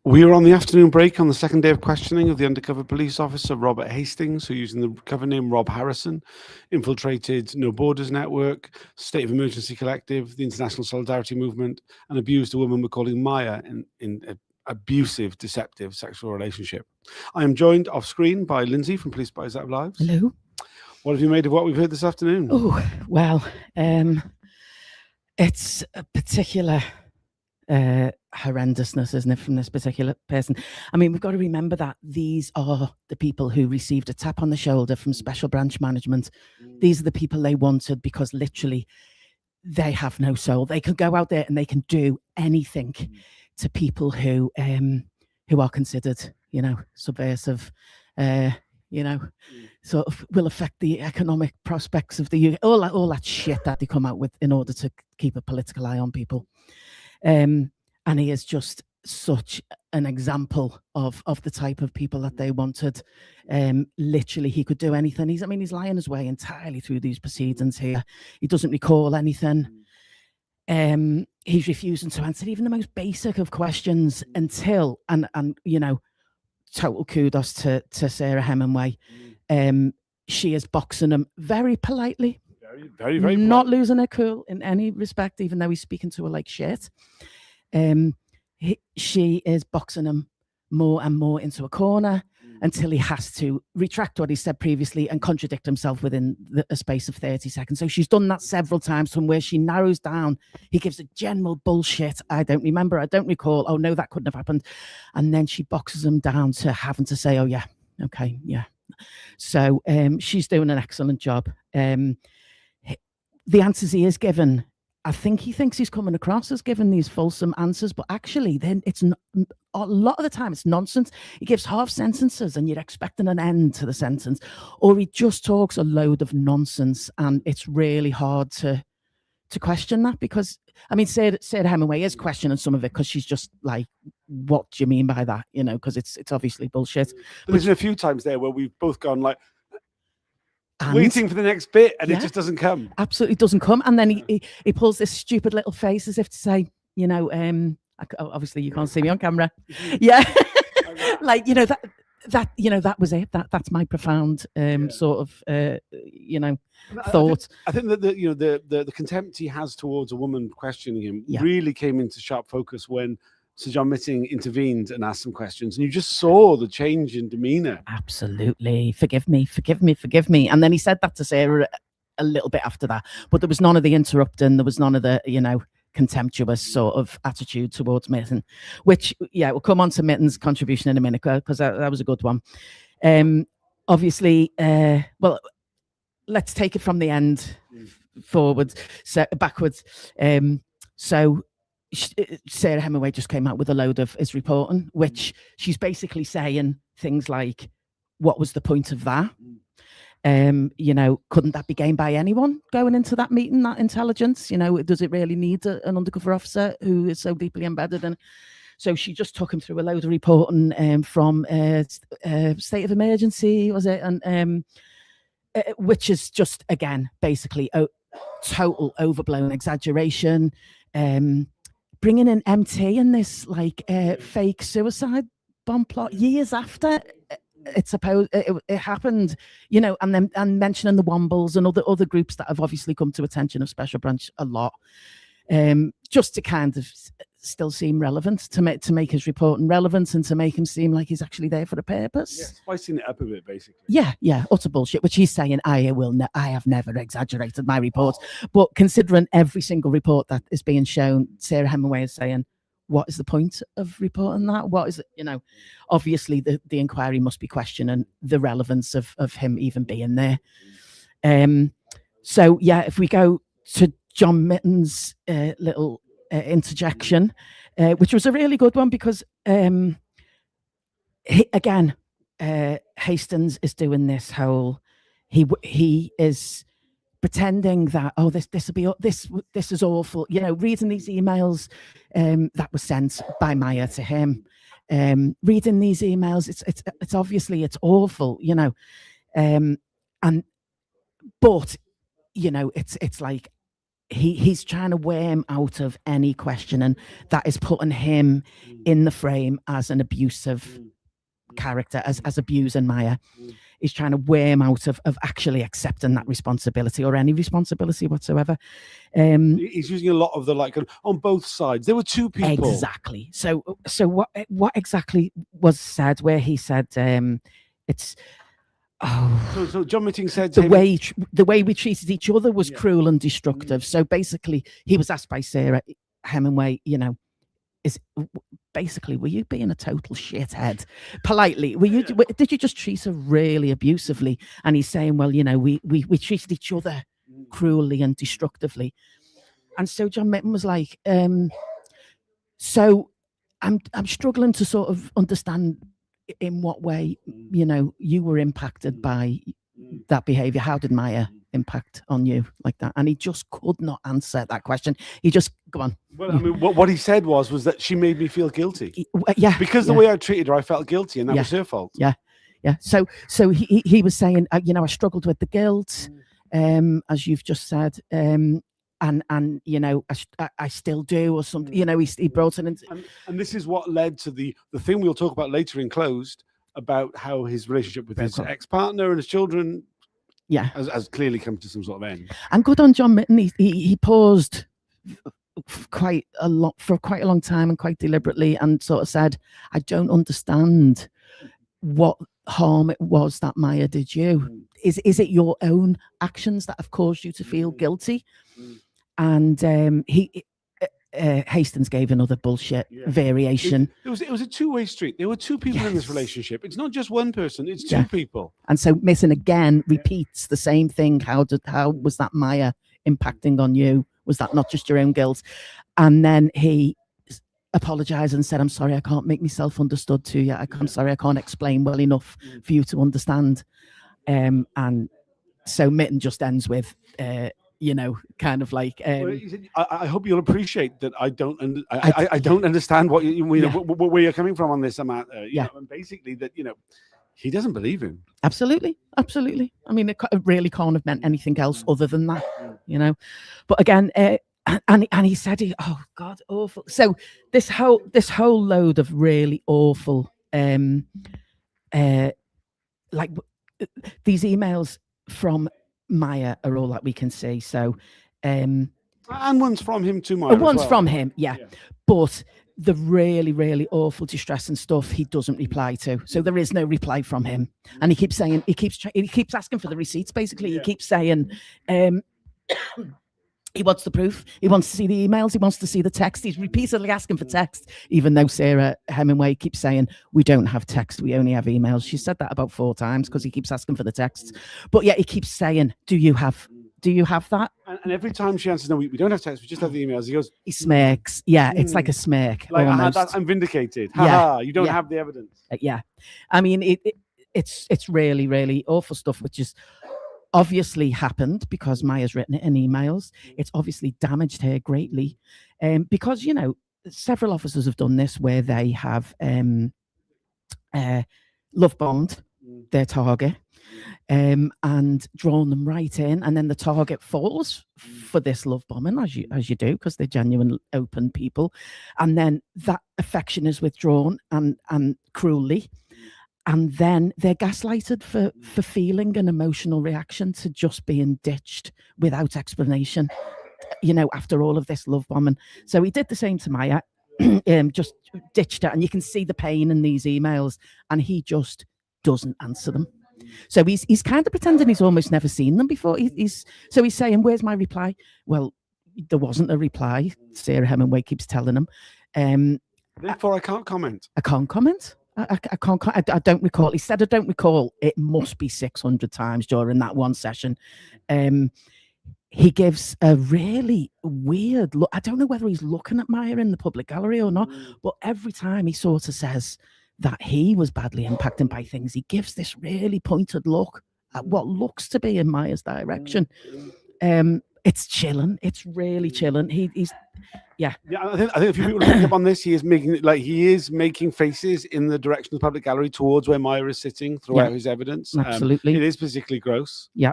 We were on the afternoon break on the second day of questioning of the undercover police officer Robert Hastings, who, using the cover name Rob Harrison, infiltrated No Borders Network, State of Emergency Collective, the International Solidarity Movement, and abused a woman we're calling Maya in an abusive, deceptive sexual relationship. I am joined off screen by Lindsay from Police Spies Out of Lives. Hello. What have you made of what we've heard this afternoon? Oh, well, it's a particular horrendousness, isn't it, from this particular person? I mean, we've got to remember that these are the people who received a tap on the shoulder from Special Branch Management. These are the people they wanted because literally they have no soul. They could go out there and they can do anything to people who are considered, subversive, sort of will affect the economic prospects of the UK, all that shit that they come out with in order to keep a political eye on people. And he is just such an example of the type of people that they wanted. Literally, he could do anything. He's lying his way entirely through these proceedings here. He doesn't recall anything. He's refusing to answer even the most basic of questions until, and total kudos to Sarah Hemingway. She is boxing him very politely. Very not polite. Losing her cool in any respect, even though he's speaking to her like shit. She is boxing him more and more into a corner until he has to retract what he said previously and contradict himself within a space of 30 seconds. So she's done that several times, from where she narrows down. He gives a general bullshit. I don't remember. I don't recall. Oh, no, that couldn't have happened. And then she boxes him down to having to say, oh, yeah, okay, yeah. So she's doing an excellent job. The answers he is given, I think he thinks he's coming across as giving these fulsome answers, but actually then it's a lot of the time it's nonsense. He gives half sentences and you're expecting an end to the sentence, or he just talks a load of nonsense, and it's really hard to question that, because Sarah Hemingway is questioning some of it because she's just like, what do you mean by that? Because it's obviously bullshit. But there's been a few times there where we've both gone like, waiting for the next bit, and it just doesn't come. Absolutely doesn't come. And then he pulls this stupid little face as if to say, obviously you can't see me on camera. Yeah. Like, that was it. That's my profound sort of thought. I think that the contempt he has towards a woman questioning him really came into sharp focus when Sir John Mitting intervened and asked some questions, and you just saw the change in demeanour. Absolutely. Forgive me. And then he said that to Sarah a little bit after that, but there was none of the interrupting. There was none of the, contemptuous sort of attitude towards Mitting, which, we'll come on to Mitting's contribution in a minute, because that was a good one. Obviously, well, let's take it from the end forwards, backwards. So Sarah Hemingway just came out with a load of his reporting, which she's basically saying things like, what was the point of that? Couldn't that be gained by anyone going into that meeting, that intelligence? Does it really need an undercover officer who is so deeply embedded in? So she just took him through a load of reporting from State of Emergency, was it? And which is just, again, basically a total overblown exaggeration. Bringing in MT in this fake suicide bomb plot years after it's supposed it happened, and mentioning the Wombles and other groups that have obviously come to attention of Special Branch a lot, just to kind of still seem relevant, to make his reporting relevant and to make him seem like he's actually there for a purpose. Yeah, spicing it up a bit, basically. Yeah, utter bullshit. Which he's saying, I have never exaggerated my reports. But considering every single report that is being shown, Sarah Hemingway is saying, what is the point of reporting that? What is it? Obviously the inquiry must be questioning the relevance of him even being there. So if we go to John Mitting's little interjection, which was a really good one, because Hastings is doing this whole, he is pretending that, oh, this is awful, reading these emails that were sent by Maya to him, reading these emails, it's obviously it's awful, but it's like he's trying to wear him out of any questioning that is putting him in the frame as an abusive character, as abusing Maya. He's trying to wear him out of actually accepting that responsibility or any responsibility whatsoever. He's using a lot of the like on both sides. There were two people. Exactly. So what exactly was said where he said it's so John Mitting said the way we treated each other was cruel and destructive. So basically he was asked by Sarah Hemingway, you know, were you being a total shithead? Politely, did you just treat her really abusively? And he's saying, well, you know, we treated each other cruelly and destructively. And so John Mitton was like, so I'm struggling to sort of understand in what way, you know, you were impacted by that behavior. How did Maya impact on you like that? And he just could not answer that question. He just, go on. Well, I mean, what he said was that she made me feel guilty. Because the way I treated her, I felt guilty, and that was her fault. Yeah. So he was saying, you know, I struggled with the guilt, as you've just said, and you know, I still do, or something. You know, he brought it into, and this is what led to the thing we'll talk about later in Closed about how his relationship with his ex-partner and his children, has clearly come to some sort of end. And good on John Mitton. He paused for quite a long time and quite deliberately, and sort of said, I don't understand what harm it was that Maya did you. Is it your own actions that have caused you to feel guilty? And Hastings gave another bullshit variation. It was a two-way street. There were two people in this relationship. It's not just one person, it's two people. And so Mitton again repeats the same thing. How was that Maya impacting on you? Was that not just your own guilt? And then he apologized and said, I'm sorry, I can't make myself understood to you. I'm sorry, I can't explain well enough for you to understand. And so Mitton just ends with, you know, kind of like, he said, I hope you'll appreciate that I don't understand what where you're coming from on this amount. You know, and basically that, you know, he doesn't believe him. Absolutely. I mean, it really can't have meant anything else other than that, you know. But again, and he said, oh God, awful. So this whole load of really awful, like these emails from Maya are all that we can see. So, and one's from him too, Maya. One's from him, but the really, really awful, distressing stuff he doesn't reply to. So there is no reply from him, and he keeps saying, he keeps asking for the receipts. Basically, he keeps saying, he wants the proof. He wants to see the emails. He wants to see the text. He's repeatedly asking for text, even though Sarah Hemingway keeps saying, we don't have text. We only have emails. She said that about 4 times because he keeps asking for the texts. But yeah, he keeps saying, do you have that? And every time she answers, no, we don't have text. We just have the emails. He smirks. Yeah, it's like a smirk. Like, I'm vindicated. You don't have the evidence. I mean, it's really, really awful stuff, which is obviously happened because Maya's written it in emails. It's obviously damaged her greatly, because, you know, several officers have done this where they have love bombed their target and drawn them right in, and then the target falls for this love bombing, as you do, because they're genuine open people, and then that affection is withdrawn and cruelly. And then they're gaslighted for feeling an emotional reaction to just being ditched without explanation, you know, after all of this love bombing. So he did the same to Maya, just ditched her. And you can see the pain in these emails, and he just doesn't answer them. So he's kind of pretending he's almost never seen them before. He's saying, where's my reply? Well, there wasn't a reply. Sarah Hemingway keeps telling him. Therefore, I can't comment. I can't comment. I can't. I don't recall. He said, I don't recall. It must be 600 times during that one session. He gives a really weird look. I don't know whether he's looking at Maya in the public gallery or not, but every time he sort of says that he was badly impacted by things, he gives this really pointed look at what looks to be in Maya's direction. It's chilling. It's really chilling. He's. Yeah, I think a few people have picked up on this. He is making faces in the direction of the public gallery towards where Maya is sitting throughout his evidence. Absolutely, it is particularly gross. Yeah.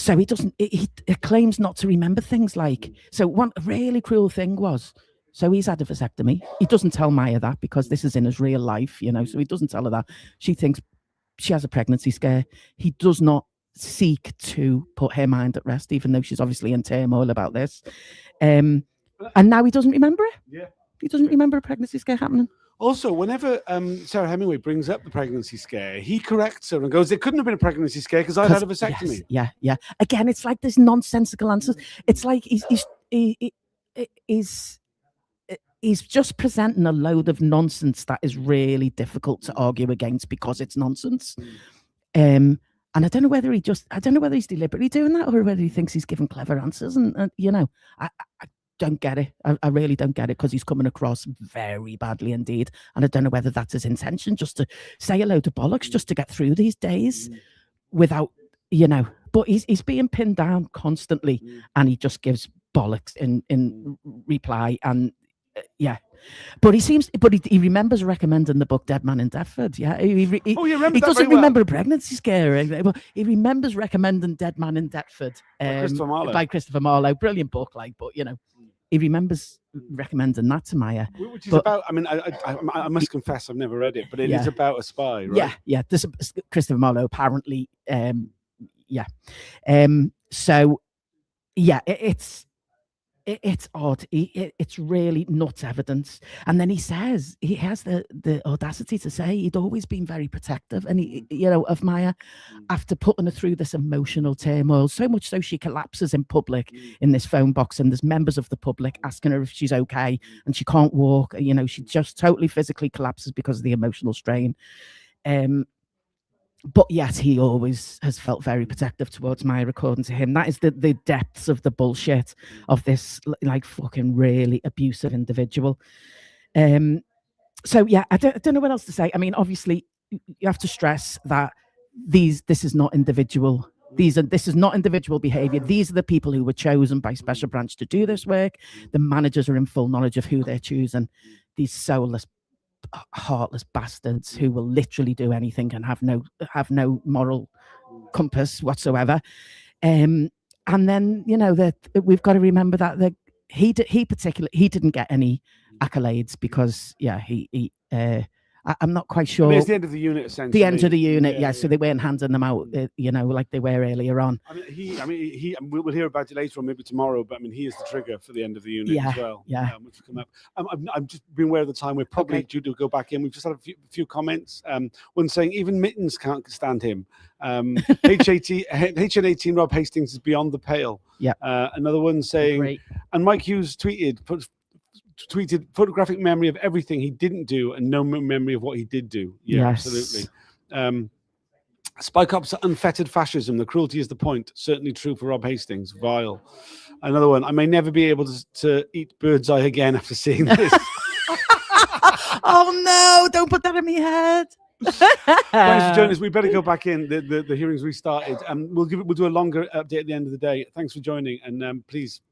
So he doesn't. He claims not to remember things like. So one really cruel thing was. So he's had a vasectomy. He doesn't tell Maya that because this is in his real life, you know. So he doesn't tell her that. She thinks she has a pregnancy scare. He does not seek to put her mind at rest, even though she's obviously in turmoil about this. And now he doesn't remember it. Yeah. He doesn't remember a pregnancy scare happening. Also, whenever Sarah Hemingway brings up the pregnancy scare, he corrects her and goes, "It couldn't have been a pregnancy scare because I'd had a vasectomy." Yes, yeah. Again, it's like this nonsensical answers. It's like he's just presenting a load of nonsense that is really difficult to argue against because it's nonsense. And I don't know whether he's deliberately doing that or whether he thinks he's giving clever answers. And you know, I don't get it. I really don't get it because he's coming across very badly indeed. And I don't know whether that's his intention, just to say a load of bollocks, just to get through these days without, you know. But he's being pinned down constantly, and he just gives bollocks in reply. And yeah. But he remembers recommending the book Dead Man in Deptford. Yeah, he doesn't remember a pregnancy scare, but he remembers recommending Dead Man in Deptford by Christopher Marlowe. Brilliant book, like, but you know, he remembers recommending that to Maya. Which is about. I mean, I must confess, I've never read it, but it is about a spy, right? Yeah. This Christopher Marlowe apparently. So yeah, it's odd. It's really nuts evidence. And then he says he has the audacity to say he'd always been very protective, and of Maya after putting her through this emotional turmoil, so much so she collapses in public in this phone box, and there's members of the public asking her if she's okay, and she can't walk. You know, she just totally physically collapses because of the emotional strain. But yet he always has felt very protective towards Maya, according to him. That is the depths of the bullshit of this like fucking really abusive individual. So yeah, I don't know what else to say. I mean, obviously you have to stress that this is not individual. This is not individual behavior. These are the people who were chosen by Special Branch to do this work. The managers are in full knowledge of who they're choosing. These soulless, heartless bastards who will literally do anything and have no moral compass whatsoever. And then, you know, that we've got to remember that he didn't get any accolades because I'm not quite sure. It's the end of the unit, essentially. The end of the unit, yeah. So they weren't handing them out, like they were earlier on. We'll hear about it later or maybe tomorrow, but I mean, he is the trigger for the end of the unit as well. Yeah. Which will come up. I've just been aware of the time. We're probably due to go back in. We've just had a few comments. One saying even Mittens can't stand him. HN18 Rob Hastings is beyond the pale. Yeah. Another one saying, and Mike Hughes tweeted photographic memory of everything he didn't do and no memory of what he did do. Yeah, yes. Absolutely. Spy cops are unfettered fascism. The cruelty is the point. Certainly true for Rob Hastings. Vile. Another one. I may never be able to eat bird's eye again after seeing this. Oh no! Don't put that in my head. Thanks for joining us. We better go back in. The hearings restarted. We'll do a longer update at the end of the day. Thanks for joining, and please.